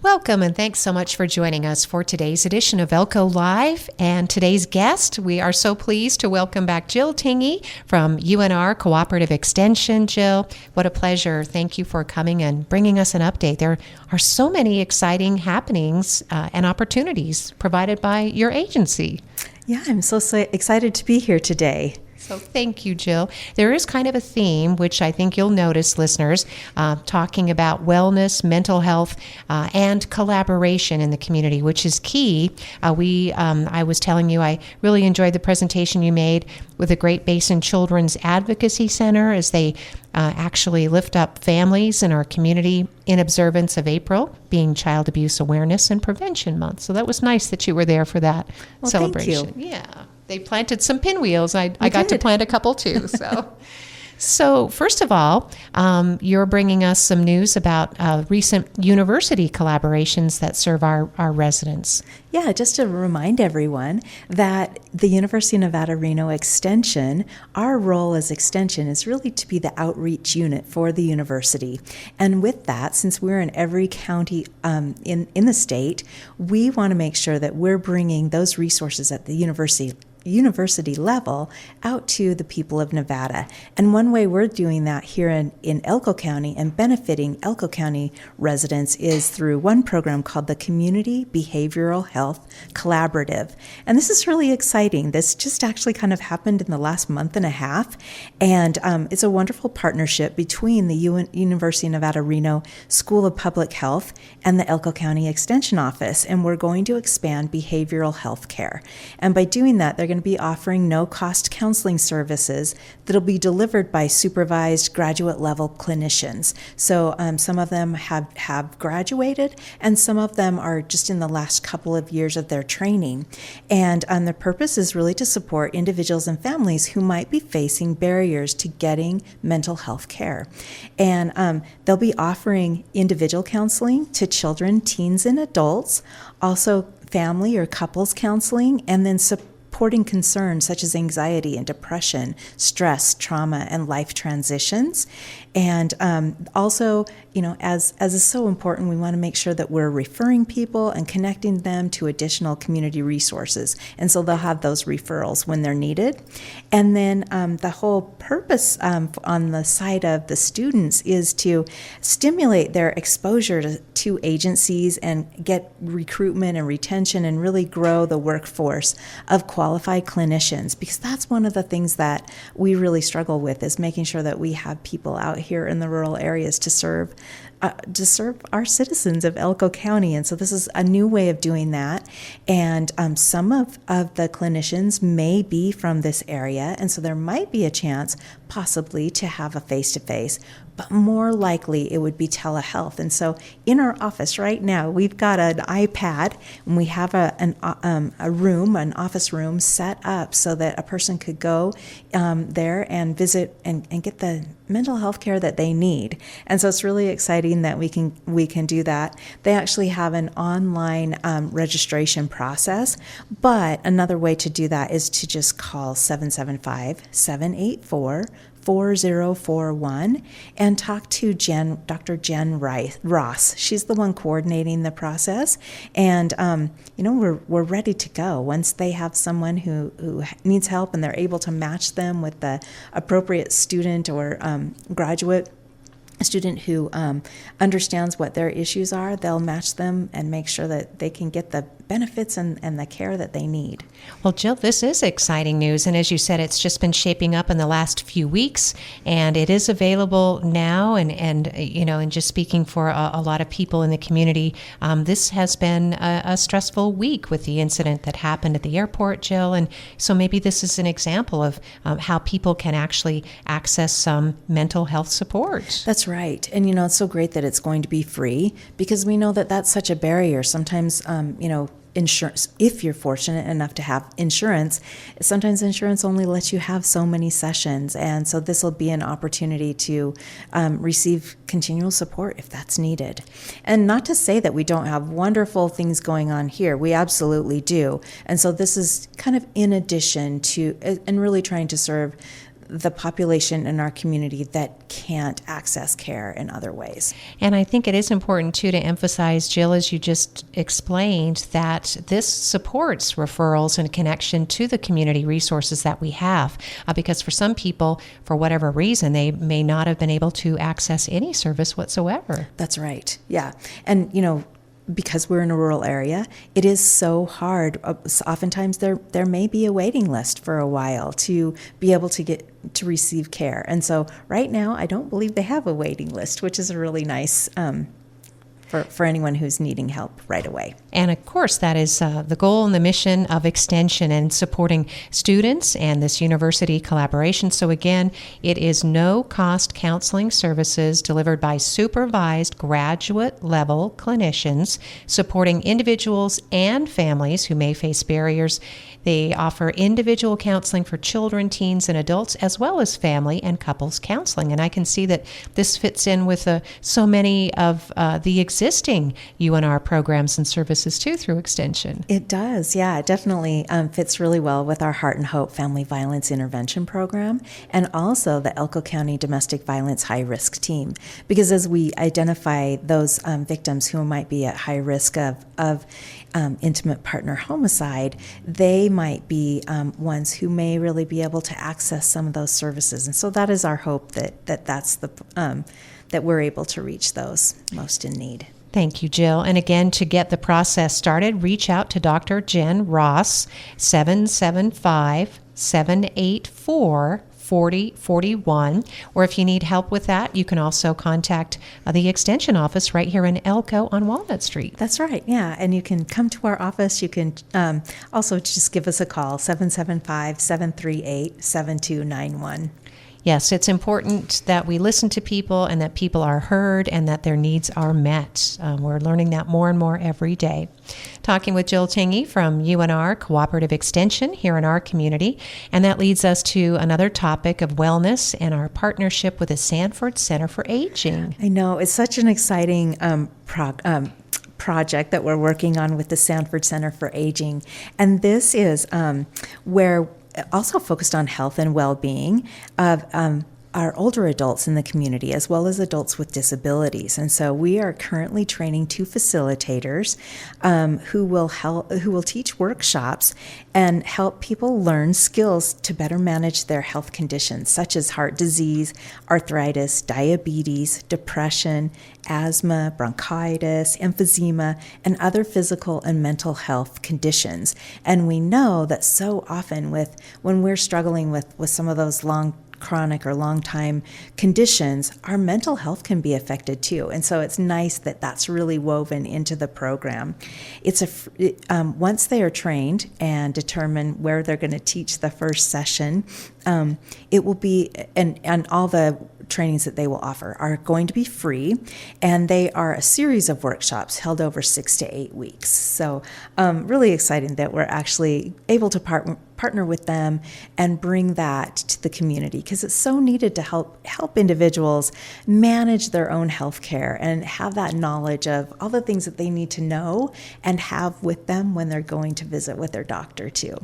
Welcome and thanks so much for joining us for today's edition of Elko Live. And today's guest, we are so pleased to welcome back Jill Tingey from UNR Cooperative Extension. Jill, what a pleasure. Thank you for coming and bringing us an update. There are so many exciting happenings and opportunities provided by your agency. Yeah, I'm so excited to be here today. So thank you, Jill. There is kind of a theme, which I think you'll notice, listeners, talking about wellness, mental health, and collaboration in the community, which is key. I was telling you, I really enjoyed the presentation you made with the Great Basin Children's Advocacy Center as they actually lift up families in our community in observance of April being Child Abuse Awareness and Prevention Month. So that was nice that you were there for that celebration. Thank you. Yeah. They planted some pinwheels. I got to plant a couple too. So first of all, you're bringing us some news about recent university collaborations that serve our residents. Yeah, just to remind everyone that the University of Nevada, Reno Extension, our role as Extension is really to be the outreach unit for the university. And with that, since we're in every county in the state, we want to make sure that we're bringing those resources at the university level out to the people of Nevada. And one way we're doing that here in Elko County and benefiting Elko County residents is through one program called the Community Behavioral Health Collaborative. And this is really exciting. This just actually kind of happened in the last month and a half. And it's a wonderful partnership between the University of Nevada, Reno School of Public Health and the Elko County Extension Office. And we're going to expand behavioral health care. And by doing that, they're going to be offering no-cost counseling services that'll be delivered by supervised graduate-level clinicians. So some of them have graduated, and some of them are just in the last couple of years of their training. And the purpose is really to support individuals and families who might be facing barriers to getting mental health care. And they'll be offering individual counseling to children, teens, and adults, also family or couples counseling, and then supporting concerns such as anxiety and depression, stress, trauma, and life transitions. And also, as is so important, we want to make sure that we're referring people and connecting them to additional community resources. And so they'll have those referrals when they're needed. And then the whole purpose on the side of the students is to stimulate their exposure to agencies and get recruitment and retention and really grow the workforce of qualified clinicians, because that's one of the things that we really struggle with, is making sure that we have people out here in the rural areas to serve our citizens of Elko County. And so this is a new way of doing that. And some of the clinicians may be from this area, and so there might be a chance possibly to have a face-to-face, but more likely it would be telehealth. And so in our office right now, we've got an iPad, and we have a room, an office room set up so that a person could go there and visit and get the mental health care that they need. And so it's really exciting that we can do that. They actually have an online registration process, but another way to do that is to just call 775-784-4041 and talk to Dr. Jen Ross. She's the one coordinating the process, and we're ready to go. Once they have someone who needs help and they're able to match them with the appropriate student or graduate student who understands what their issues are, they'll match them and make sure that they can get the benefits and the care that they need. Well, Jill, this is exciting news. And as you said, it's just been shaping up in the last few weeks, and it is available now. And just speaking for a lot of people in the community, this has been a stressful week with the incident that happened at the airport, Jill. And so maybe this is an example of how people can actually access some mental health support. That's right. And, it's so great that it's going to be free, because we know that that's such a barrier. Sometimes, insurance, if you're fortunate enough to have insurance, sometimes insurance only lets you have so many sessions. And so this will be an opportunity to receive continual support if that's needed. And not to say that we don't have wonderful things going on here. We absolutely do. And so this is kind of in addition to, and really trying to serve the population in our community that can't access care in other ways. And I think it is important, too, to emphasize, Jill, as you just explained, that this supports referrals and connection to the community resources that we have. Because for some people, for whatever reason, they may not have been able to access any service whatsoever. That's right. Yeah. And, because we're in a rural area, it is so hard. Oftentimes there may be a waiting list for a while to be able to get to receive care. And so right now, I don't believe they have a waiting list, which is a really nice for anyone who's needing help right away. And of course, that is the goal and the mission of Extension and supporting students and this university collaboration. So again, it is no-cost counseling services delivered by supervised graduate-level clinicians supporting individuals and families who may face barriers. They offer individual counseling for children, teens, and adults, as well as family and couples counseling. And I can see that this fits in with so many of the existing UNR programs and services, too, through Extension. It does, yeah. It definitely fits really well with our Heart and Hope Family Violence Intervention Program and also the Elko County Domestic Violence High Risk Team. Because as we identify those victims who might be at high risk of intimate partner homicide, they might be ones who may really be able to access some of those services. And so that is our hope that we're able to reach those most in need. Thank you, Jill. And again, to get the process started, reach out to Dr. Jen Ross, 775-784-4041. Or if you need help with that, you can also contact the Extension office right here in Elko on Walnut Street. That's right, yeah. And you can come to our office. You can also just give us a call, 775-738-7291. Yes, it's important that we listen to people and that people are heard and that their needs are met. We're learning that more and more every day. Talking with Jill Tingey from UNR Cooperative Extension here in our community. And that leads us to another topic of wellness and our partnership with the Sanford Center for Aging. I know, it's such an exciting project that we're working on with the Sanford Center for Aging. And this is where also focused on health and well-being of our older adults in the community, as well as adults with disabilities. And so we are currently training 2 facilitators who will teach workshops and help people learn skills to better manage their health conditions, such as heart disease, arthritis, diabetes, depression, asthma, bronchitis, emphysema, and other physical and mental health conditions. And we know that so often when we're struggling with some of those chronic or long-time conditions, our mental health can be affected too. And so it's nice that that's really woven into the program. Once they are trained and determine where they're going to teach the first session, it will be, and all the trainings that they will offer are going to be free, and they are a series of workshops held over 6 to 8 weeks. So really exciting that we're actually able to partner with them and bring that to the community, because it's so needed to help individuals manage their own health care and have that knowledge of all the things that they need to know and have with them when they're going to visit with their doctor too.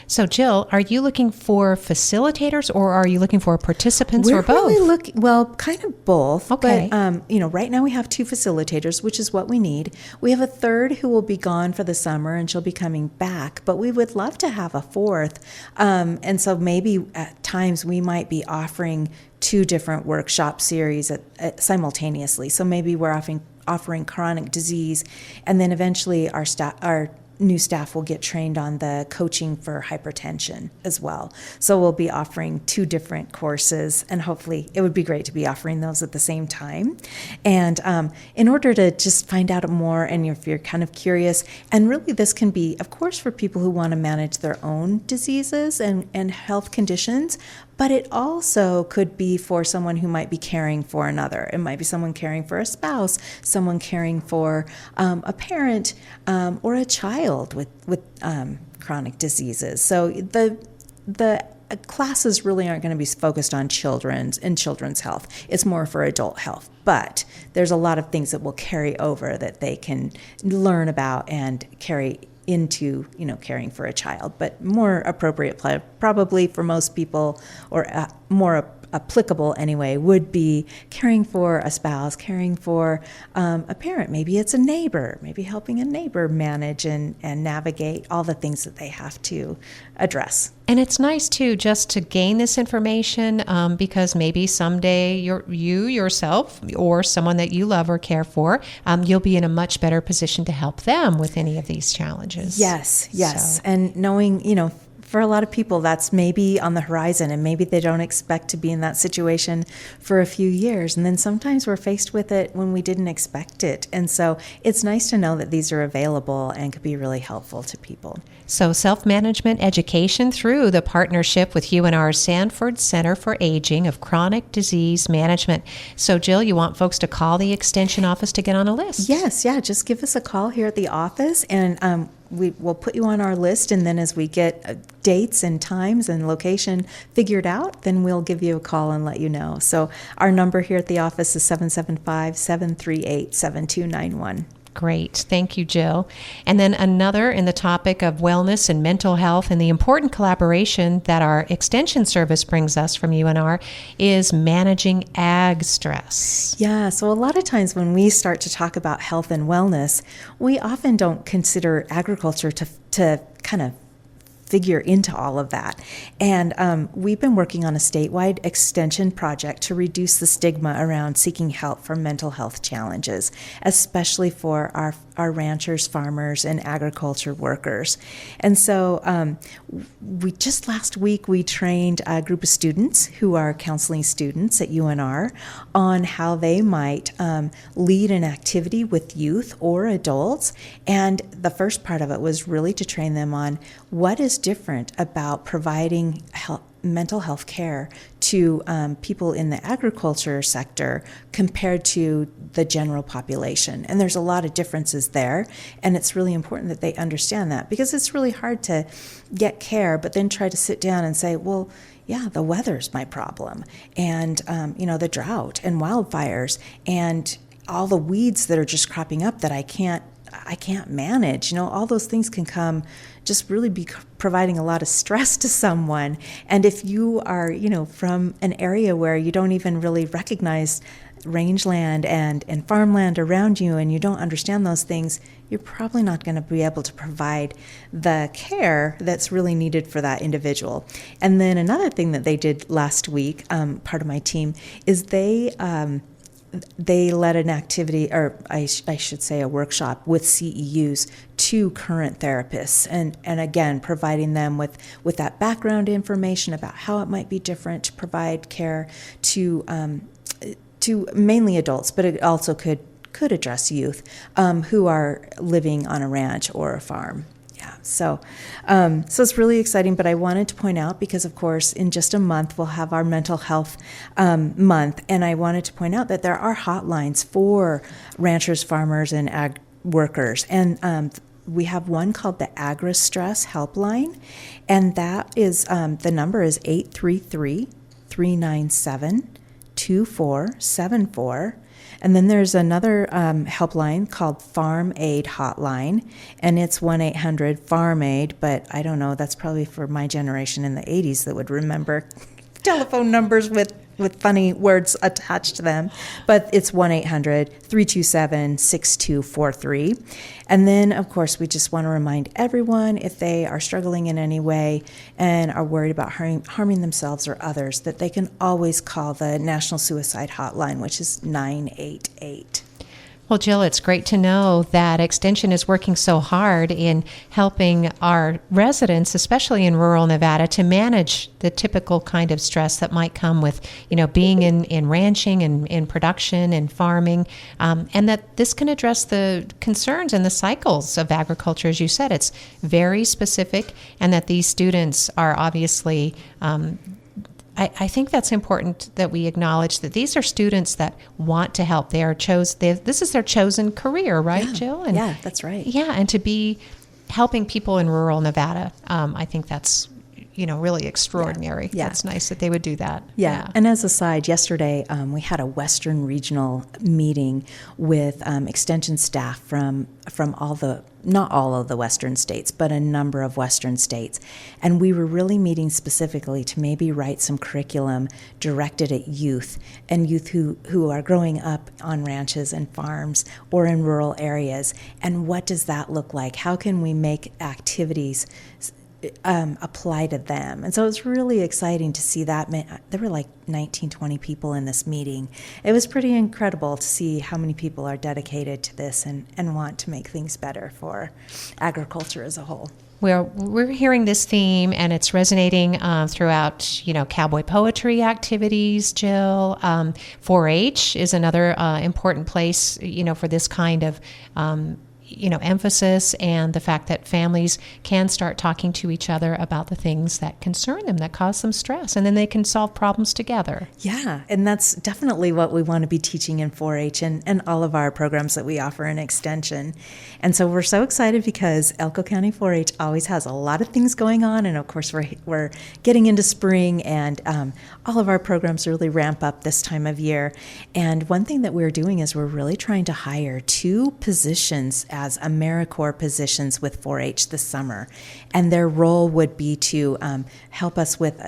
So Jill, are you looking for facilitators or are you looking for participants or both? We're really kind of both. Okay. But, right now we have 2 facilitators, which is what we need. We have a third who will be gone for the summer and she'll be coming back, but we would love to have a 4th. And so maybe at times we might be offering 2 different workshop series simultaneously. So maybe we're offering chronic disease, and then eventually our new staff will get trained on the coaching for hypertension as well. So we'll be offering 2 different courses, and hopefully it would be great to be offering those at the same time. And in order to just find out more, and if you're kind of curious, and really this can be, of course, for people who want to manage their own diseases and health conditions, but it also could be for someone who might be caring for another. It might be someone caring for a spouse, someone caring for a parent or a child with chronic diseases. So the classes really aren't going to be focused on children's health. It's more for adult health. But there's a lot of things that will carry over that they can learn about and carry into, caring for a child, but more appropriate probably for most people, or more applicable anyway, would be caring for a spouse, caring for a parent. Maybe it's a neighbor, maybe helping a neighbor manage and navigate all the things that they have to address. And it's nice, too, just to gain this information because maybe someday you yourself or someone that you love or care for, you'll be in a much better position to help them with any of these challenges. Yes. So. And knowing, for a lot of people, that's maybe on the horizon, and maybe they don't expect to be in that situation for a few years. And then sometimes we're faced with it when we didn't expect it. And so it's nice to know that these are available and could be really helpful to people. So self-management education through the partnership with UNR Sanford Center for Aging of Chronic Disease Management. So Jill, you want folks to call the Extension office to get on a list? Yes, just give us a call here at the office, and we will put you on our list, and then as we get dates and times and location figured out, then we'll give you a call and let you know. So our number here at the office is 775-738-7291. Great. Thank you, Jill. And then another in the topic of wellness and mental health and the important collaboration that our extension service brings us from UNR is managing ag stress. Yeah, so a lot of times when we start to talk about health and wellness, we often don't consider agriculture to kind of figure into all of that. And we've been working on a statewide extension project to reduce the stigma around seeking help for mental health challenges, especially for our ranchers, farmers, and agriculture workers. And so we just last week, we trained a group of students who are counseling students at UNR on how they might lead an activity with youth or adults. And the first part of it was really to train them on what is different about providing mental health care to people in the agriculture sector compared to the general population. And there's a lot of differences there, and it's really important that they understand that, because it's really hard to get care but then try to sit down and say, well, yeah, the weather's my problem, and the drought and wildfires and all the weeds that are just cropping up that I can't manage. All those things can come just really be providing a lot of stress to someone. And if you are, from an area where you don't even really recognize rangeland and farmland around you, and you don't understand those things, you're probably not going to be able to provide the care that's really needed for that individual. And then another thing that they did last week, part of my team, is they led an activity, or I should say a workshop with CEUs to current therapists, and again, providing them with that background information about how it might be different to provide care to mainly adults, but it also could address youth who are living on a ranch or a farm. Yeah, so it's really exciting, but I wanted to point out, because of course in just a month we'll have our mental health month, and I wanted to point out that there are hotlines for ranchers, farmers, and ag workers, and we have one called the Agri-Stress Helpline, and that is the number is 833-397-2474. And then there's another helpline called Farm Aid Hotline, and it's 1-800-FARM AID, but I don't know, that's probably for my generation in the 80s that would remember telephone numbers with funny words attached to them. But it's 1-800-327-6243. And then, of course, we just want to remind everyone, if they are struggling in any way and are worried about harming themselves or others, that they can always call the National Suicide Hotline, which is 988. Well, Jill, it's great to know that Extension is working so hard in helping our residents, especially in rural Nevada, to manage the typical kind of stress that might come with, being in ranching and in production and farming, and that this can address the concerns and the cycles of agriculture. As you said, it's very specific, and that these students are obviously I think that's important that we acknowledge that these are students that want to help. This is their chosen career, right, yeah. Jill? Yeah, that's right. Yeah, and to be helping people in rural Nevada, I think that's really extraordinary. Yeah. That's nice that they would do that. Yeah. And as a side, yesterday we had a Western regional meeting with extension staff from not all of the Western states, but a number of Western states. And we were really meeting specifically to maybe write some curriculum directed at youth and youth who are growing up on ranches and farms or in rural areas. And what does that look like? How can we make activities apply to them? And so it's really exciting to see that. There were like 19, 20 people in this meeting. It was pretty incredible to see how many people are dedicated to this and want to make things better for agriculture as a whole. We're hearing this theme, and it's resonating throughout, cowboy poetry activities, Jill. 4-H is another important place, for this kind of emphasis, and the fact that families can start talking to each other about the things that concern them, that cause them stress, and then they can solve problems together. Yeah, and that's definitely what we want to be teaching in 4-H and all of our programs that we offer in Extension. And so we're so excited because Elko County 4-H always has a lot of things going on, and of course we're getting into spring, and all of our programs really ramp up this time of year. And one thing that we're doing is we're really trying to hire 2 positions as AmeriCorps positions with 4-H this summer, and their role would be to help us with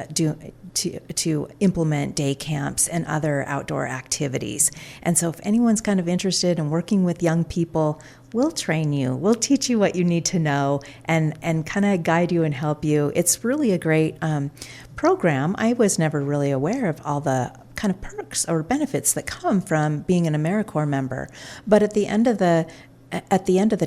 to implement day camps and other outdoor activities. And so if anyone's kind of interested in working with young people, we'll train you. We'll teach you what you need to know and kind of guide you and help you. It's really a great program. I was never really aware of all the kind of perks or benefits that come from being an AmeriCorps member. But at the end of the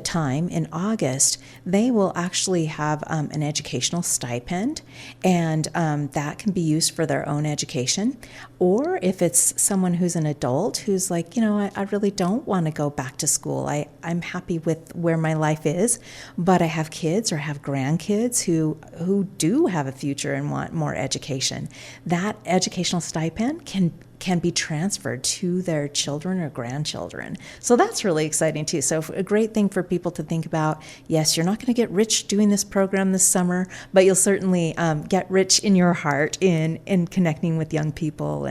time in August, they will actually have an educational stipend, and that can be used for their own education. Or if it's someone who's an adult who's like, I really don't want to go back to school. I'm happy with where my life is, but I have kids or have grandkids who do have a future and want more education. That educational stipend can be transferred to their children or grandchildren. So that's really exciting too. So a great thing for people to think about. Yes, you're not going to get rich doing this program this summer, but you'll certainly get rich in your heart in connecting with young people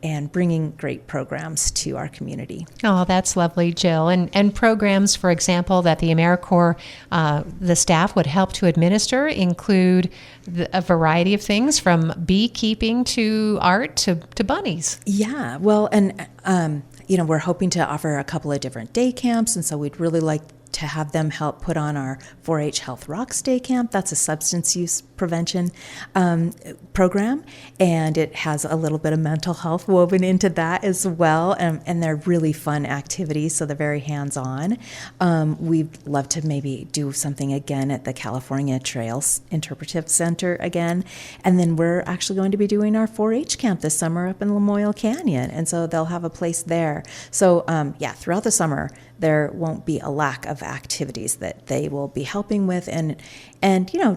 and bringing great programs to our community. Oh, that's lovely, Jill. And programs, for example, that the AmeriCorps, the staff would help to administer include a variety of things from beekeeping to art to bunnies. Yeah, well, and we're hoping to offer a couple of different day camps, and so we'd really like to have them help put on our 4-H Health Rocks Day Camp. That's a substance use prevention program, and it has a little bit of mental health woven into that as well, and they're really fun activities, so they're very hands-on. We'd love to maybe do something again at the California Trails Interpretive Center again, and then we're actually going to be doing our 4-H camp this summer up in Lamoille Canyon, and so they'll have a place there. So throughout the summer, there won't be a lack of activities that they will be helping with, and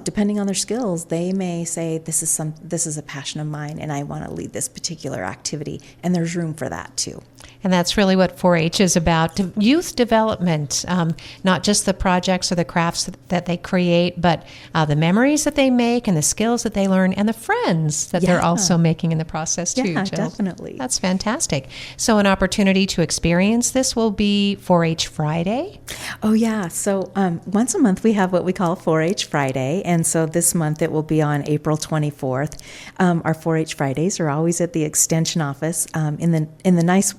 depending on their skills, they may say this is a passion of mine and I want to lead this particular activity, and there's room for that too. And that's really what 4-H is about, youth development, not just the projects or the crafts that they create, but the memories that they make and the skills that they learn and the friends that they're also making in the process too, Yeah, Jill. definitely. That's fantastic. So an opportunity to experience this will be 4-H Friday? Oh, yeah. So once a month we have what we call 4-H Friday, and so this month it will be on April 24th. Our 4-H Fridays are always at the Extension office. In the nice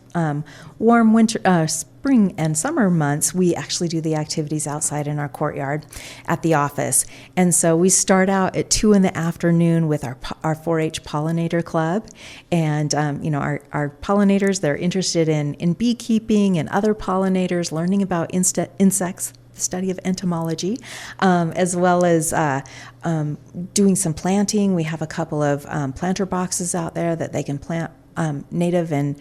warm winter, spring and summer months, we actually do the activities outside in our courtyard at the office. And so we start out at 2 p.m. with our 4-H pollinator club. And, our pollinators, they're interested in beekeeping and other pollinators, learning about insects, the study of entomology, as well as doing some planting. We have a couple of planter boxes out there that they can plant native and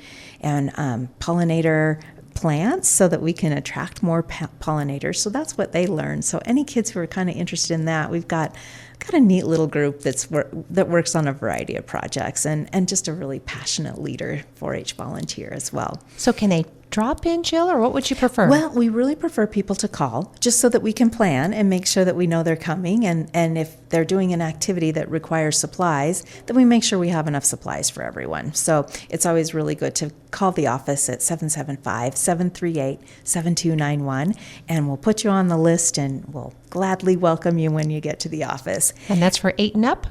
pollinator plants so that we can attract more pollinators. So that's what they learn. So any kids who are kind of interested in that, we've got a neat little group that works on a variety of projects, and just a really passionate leader, 4-H volunteer as well. So can they drop in, Jill, or what would you prefer? Well, we really prefer people to call just so that we can plan and make sure that we know they're coming. And if they're doing an activity that requires supplies, then we make sure we have enough supplies for everyone. So it's always really good to call the office at 775-738-7291, and we'll put you on the list and we'll gladly welcome you when you get to the office. And that's for 8 and up?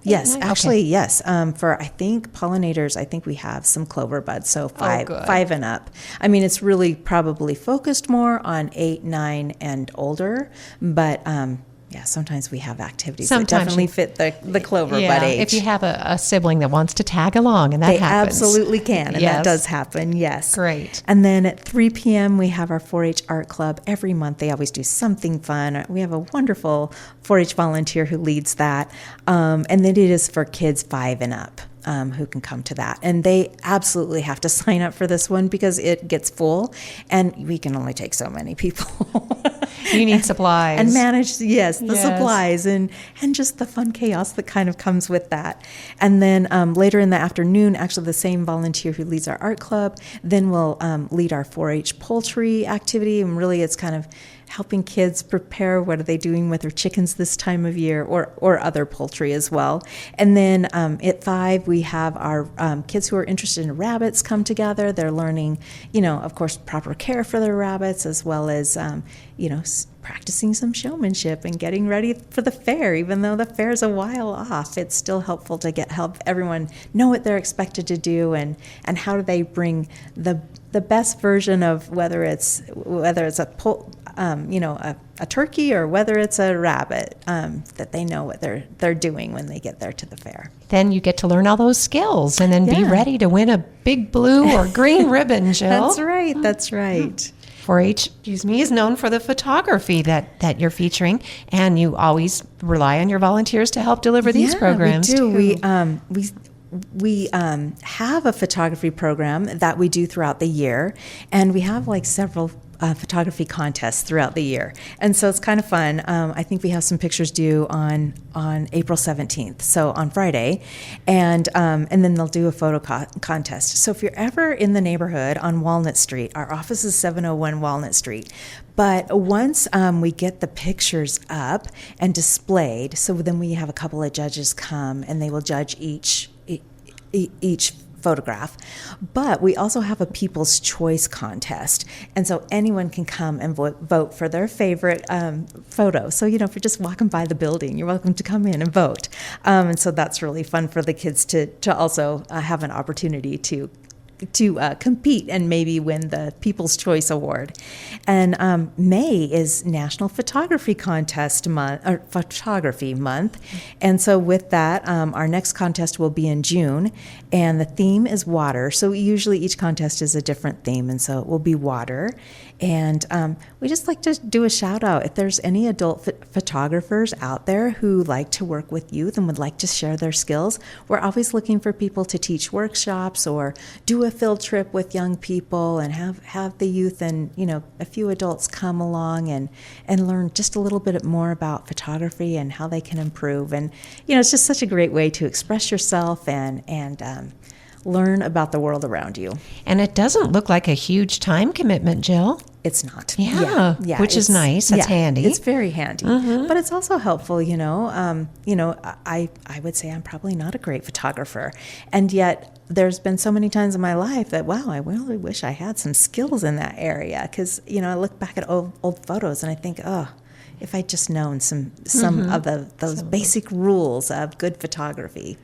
Yes, 9? actually, Okay. yes. For, I think, pollinators, I think we have some clover buds, so good. 5 and up. I mean, it's really probably focused more on 8, 9, and older, but sometimes we have activities that definitely fit the clover bud age. If you have a sibling that wants to tag along, and that They happens. absolutely can, and Yes. that does happen, yes. Great. And then at 3 p.m., we have our 4-H art club. Every month, they always do something fun. We have a wonderful 4-H volunteer who leads that, and then it is for kids 5 and up. Who can come to that. And they absolutely have to sign up for this one because it gets full, and we can only take so many people. You need supplies. And manage, the Yes. supplies and just the fun chaos that kind of comes with that. And then later in the afternoon, actually the same volunteer who leads our art club then will lead our 4-H poultry activity. And really it's kind of helping kids prepare what are they doing with their chickens this time of year, or other poultry as well. And then at 5, we have our kids who are interested in rabbits come together. They're learning, of course, proper care for their rabbits, as well as, practicing some showmanship and getting ready for the fair. Even though the fair is a while off, it's still helpful to help everyone know what they're expected to do and how do they bring the best version of whether it's a turkey or whether it's a rabbit, that they know what they're doing when they get there to the fair. Then you get to learn all those skills and then be Yeah. ready to win a big blue or green ribbon, Jill. That's right. 4-H, is known for the photography that you're featuring, and you always rely on your volunteers to help deliver these programs. We do. too. We have a photography program that we do throughout the year, and we have several photography contests throughout the year, and so it's kind of fun. I think we have some pictures due on April 17th, so on Friday, and then they'll do a photo contest. So if you're ever in the neighborhood on Walnut Street, our office is 701 Walnut Street. But once we get the pictures up and displayed, so then we have a couple of judges come and they will judge each photograph. But we also have a People's Choice contest, and so anyone can come and vote for their favorite photo. So if you're just walking by the building, you're welcome to come in and vote. And so that's really fun for the kids to also have an opportunity to compete and maybe win the People's Choice Award. And May is National Photography Month. And so with that, our next contest will be in June, and the theme is water. So usually each contest is a different theme, and so it will be water. And we just like to do a shout out. If there's any adult photographers out there who like to work with youth and would like to share their skills, we're always looking for people to teach workshops or do a field trip with young people and have the youth and a few adults come along and learn just a little bit more about photography and how they can improve. And it's just such a great way to express yourself and learn about the world around you. And it doesn't look like a huge time commitment, Jill. It's not. Yeah, which is nice. That's handy. It's very handy. But it's also helpful, I would say I'm probably not a great photographer. And yet there's been so many times in my life that, wow, I really wish I had some skills in that area. Because, I look back at old photos and I think, oh, if I'd just known some of those basic rules of good photography.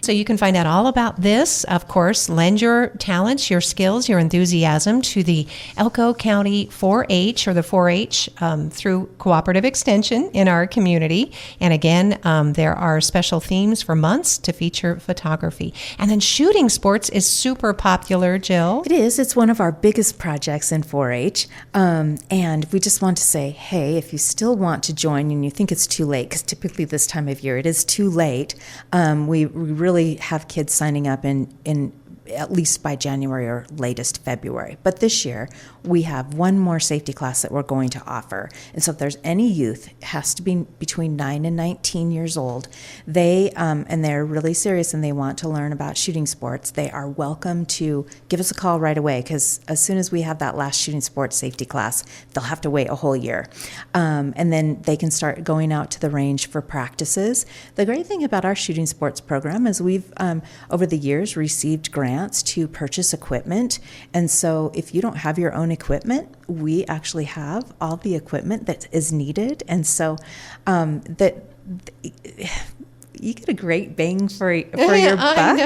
So you can find out all about this. Of course, lend your talents, your skills, your enthusiasm to the Elko County 4-H or the 4-H through Cooperative Extension in our community. And again, there are special themes for months to feature photography. And then shooting sports is super popular, Jill. It is. It's one of our biggest projects in 4-H. And we just want to say, hey, if you still want to join and you think it's too late, because typically this time of year it is too late, we really have kids signing up in at least by January or latest February. But this year, we have one more safety class that we're going to offer. And so if there's any youth, it has to be between 9 and 19 years old, and they're really serious and they want to learn about shooting sports, they are welcome to give us a call right away, because as soon as we have that last shooting sports safety class, they'll have to wait a whole year. And then they can start going out to the range for practices. The great thing about our shooting sports program is we've, over the years, received grants to purchase equipment. And so if you don't have your own equipment, we actually have all the equipment that is needed. And so you get a great bang for your buck.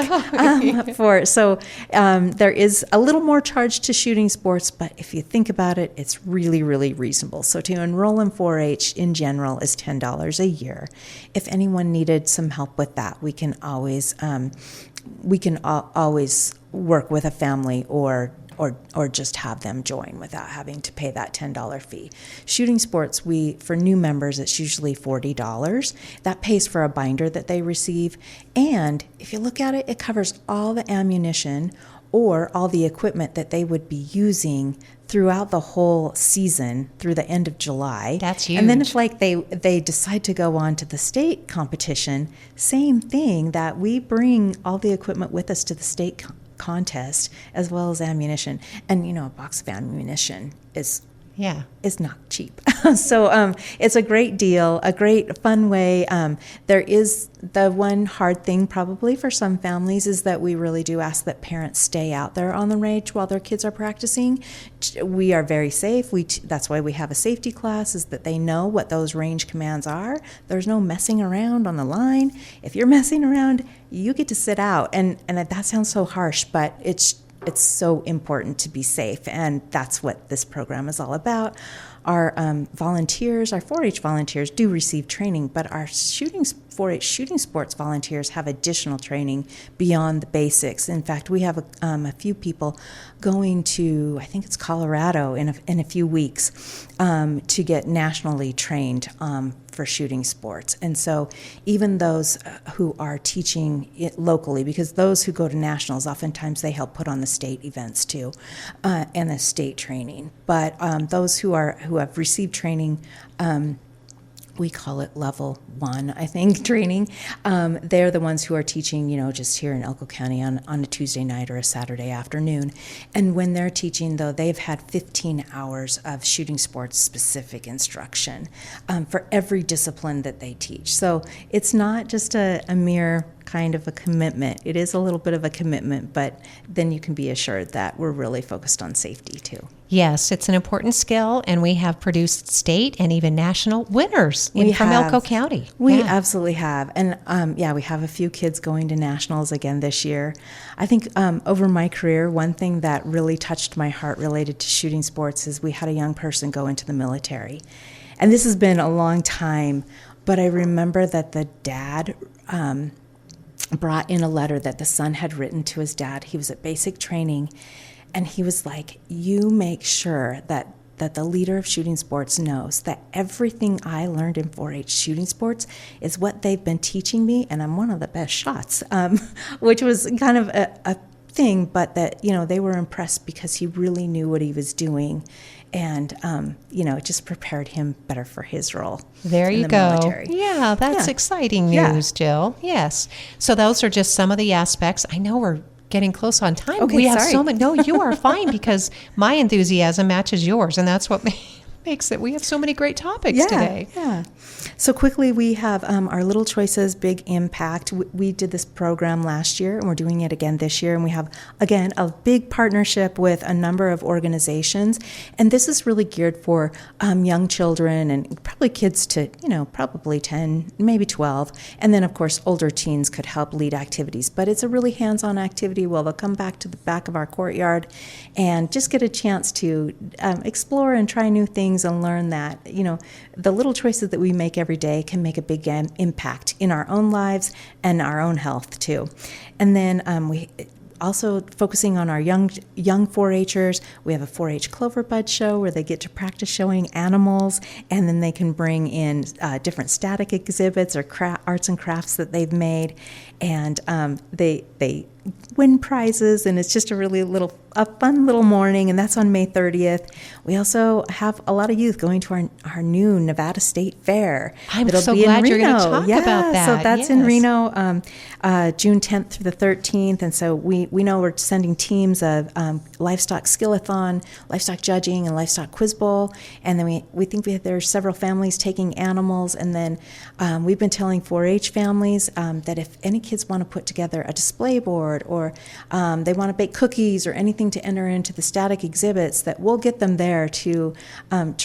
There is a little more charge to shooting sports, but if you think about it, it's really, really reasonable. So to enroll in 4-H in general is $10 a year. If anyone needed some help with that, we can always work with a family or just have them join without having to pay that $10 fee. Shooting sports, for new members, it's usually $40. That pays for a binder that they receive. And if you look at it, it covers all the ammunition or all the equipment that they would be using throughout the whole season through the end of July. That's huge. And then if they decide to go on to the state competition, same thing, that we bring all the equipment with us to the state contest as well as ammunition. And a box of ammunition is not cheap. So it's a great deal, a great fun way. There is the one hard thing probably for some families is that we really do ask that parents stay out there on the range while their kids are practicing. We are very safe. That's why we have a safety class, is that they know what those range commands are. There's no messing around on the line. If you're messing around, you get to sit out. And that sounds so harsh, but it's so important to be safe, and that's what this program is all about. Our volunteers, our 4-H volunteers do receive training, but our 4-H shooting sports volunteers have additional training beyond the basics. In fact, we have a few people going to, I think it's Colorado in a few weeks to get nationally trained for shooting sports. And so even those who are teaching it locally, because those who go to nationals, oftentimes they help put on the state events too, and the state training. But those who have received training, we call it level 1, I think, training. They're the ones who are teaching, just here in Elko County on a Tuesday night or a Saturday afternoon. And when they're teaching, though, they've had 15 hours of shooting sports specific instruction for every discipline that they teach. So it's not just a mere kind of a commitment. It is a little bit of a commitment, but then you can be assured that we're really focused on safety too. Yes, it's an important skill, and we have produced state and even national winners from Elko County. We absolutely have. And we have a few kids going to nationals again this year. I think over my career, one thing that really touched my heart related to shooting sports is we had a young person go into the military. And this has been a long time, but I remember that the dad brought in a letter that the son had written to his dad. He was at basic training, and he was like, you make sure that the leader of shooting sports knows that everything I learned in 4-H shooting sports is what they've been teaching me, and I'm one of the best shots, which was kind of a thing, but that, they were impressed because he really knew what he was doing. And, it just prepared him better for his role. There you go. Military. Yeah, that's exciting news, Jill. Yes. So those are just some of the aspects. I know we're getting close on time. Okay, we have sorry. so many. No, you are fine, because my enthusiasm matches yours, and that's what makes it. We have so many great topics today. Yeah. So quickly, we have our Little Choices Big Impact. We did this program last year, and we're doing it again this year. And we have, again, a big partnership with a number of organizations. And this is really geared for young children and probably kids to, probably 10, maybe 12. And then, of course, older teens could help lead activities. But it's a really hands-on activity. Well, they'll come back to the back of our courtyard and just get a chance to explore and try new things and learn that, the little choices that we make every day can make a big impact in our own lives and our own health too. And then we also focusing on our young 4-Hers. We have a 4-H Clover Bud show where they get to practice showing animals, and then they can bring in different static exhibits or arts and crafts that they've made, and they win prizes, and it's just a fun little morning, and that's on May 30th. We also have a lot of youth going to our new Nevada State Fair. I'm so glad you're going to talk about that. So that's in Reno, June 10th through the 13th, and so we know we're sending teams of livestock skillathon, livestock judging, and livestock quiz bowl, and then we think there's several families taking animals, and then we've been telling 4-H families that if any kids want to put together a display board or they want to bake cookies or anything to enter into the static exhibits, that we'll get them there to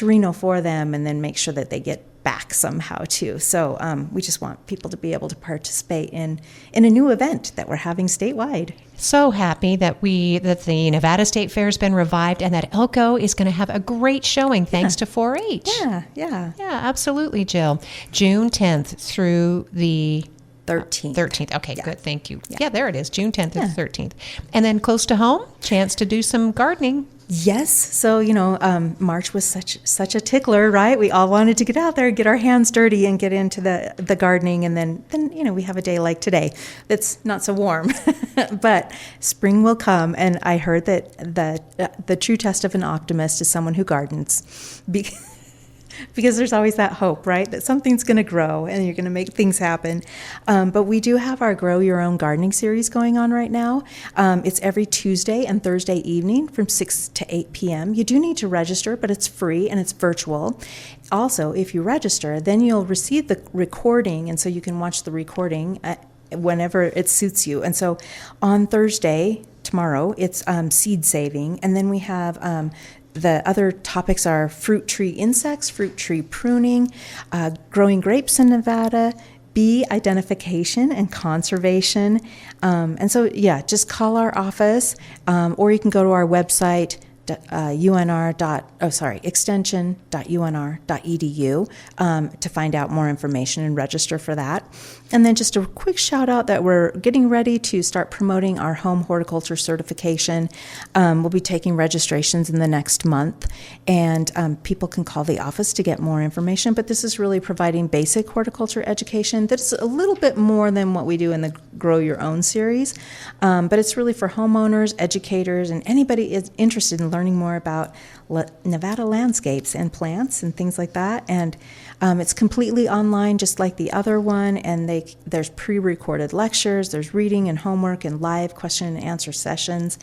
Reno for them, and then make sure that they get back somehow too. So we just want people to be able to participate in a new event that we're having statewide. So happy that the Nevada State Fair has been revived and that Elko is going to have a great showing thanks to 4-H. Yeah, absolutely, Jill. June 10th through the 13th. Okay, good. Thank you. Yeah, there it is. June 10th through the 13th. And then close to home, chance to do some gardening. Yes. So, March was such a tickler, right? We all wanted to get out there, get our hands dirty, and get into the gardening. And then we have a day like today that's not so warm. But spring will come. And I heard that the true test of an optimist is someone who gardens. Because there's always that hope, right? That something's going to grow and you're going to make things happen. But we do have our Grow Your Own Gardening series going on right now. It's every Tuesday and Thursday evening from 6 to 8 p.m. You do need to register, but it's free and it's virtual. Also, if you register, then you'll receive the recording, and so you can watch the recording whenever it suits you. And so on Thursday, tomorrow, it's seed saving, and then we have the other topics are fruit tree insects, fruit tree pruning, growing grapes in Nevada, bee identification and conservation. And so, just call our office, or you can go to our website, extension.unr.edu to find out more information and register for that. And then just a quick shout out that we're getting ready to start promoting our home horticulture certification. We'll be taking registrations in the next month, and people can call the office to get more information. But this is really providing basic horticulture education that's a little bit more than what we do in the Grow Your Own series. But it's really for homeowners, educators, and anybody is interested in learning more about Nevada landscapes and plants and things like that. And it's completely online, just like the other one, and there's pre-recorded lectures, there's reading and homework and live question and answer sessions,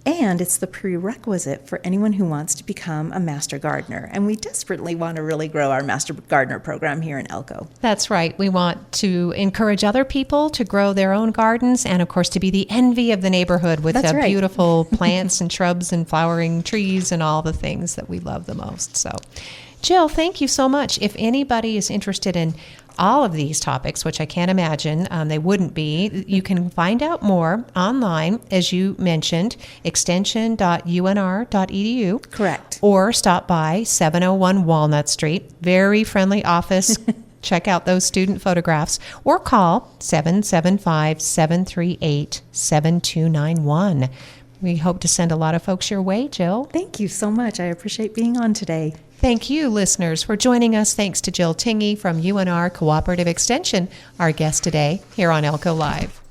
and it's the prerequisite for anyone who wants to become a master gardener. And we desperately want to really grow our master gardener program here in Elko. That's right. We want to encourage other people to grow their own gardens, and of course to be the envy of the neighborhood with the beautiful plants and shrubs and flowering trees and all the things that we love the most. So, Jill, thank you so much. If anybody is interested in all of these topics, which I can't imagine they wouldn't be, you can find out more online, as you mentioned, extension.unr.edu. Correct. Or stop by 701 Walnut Street. Very friendly office. Check out those student photographs, or call 775-738-7291. We hope to send a lot of folks your way, Jill. Thank you so much. I appreciate being on today. Thank you, listeners, for joining us. Thanks to Jill Tingey from UNR Cooperative Extension, our guest today here on Elko Live.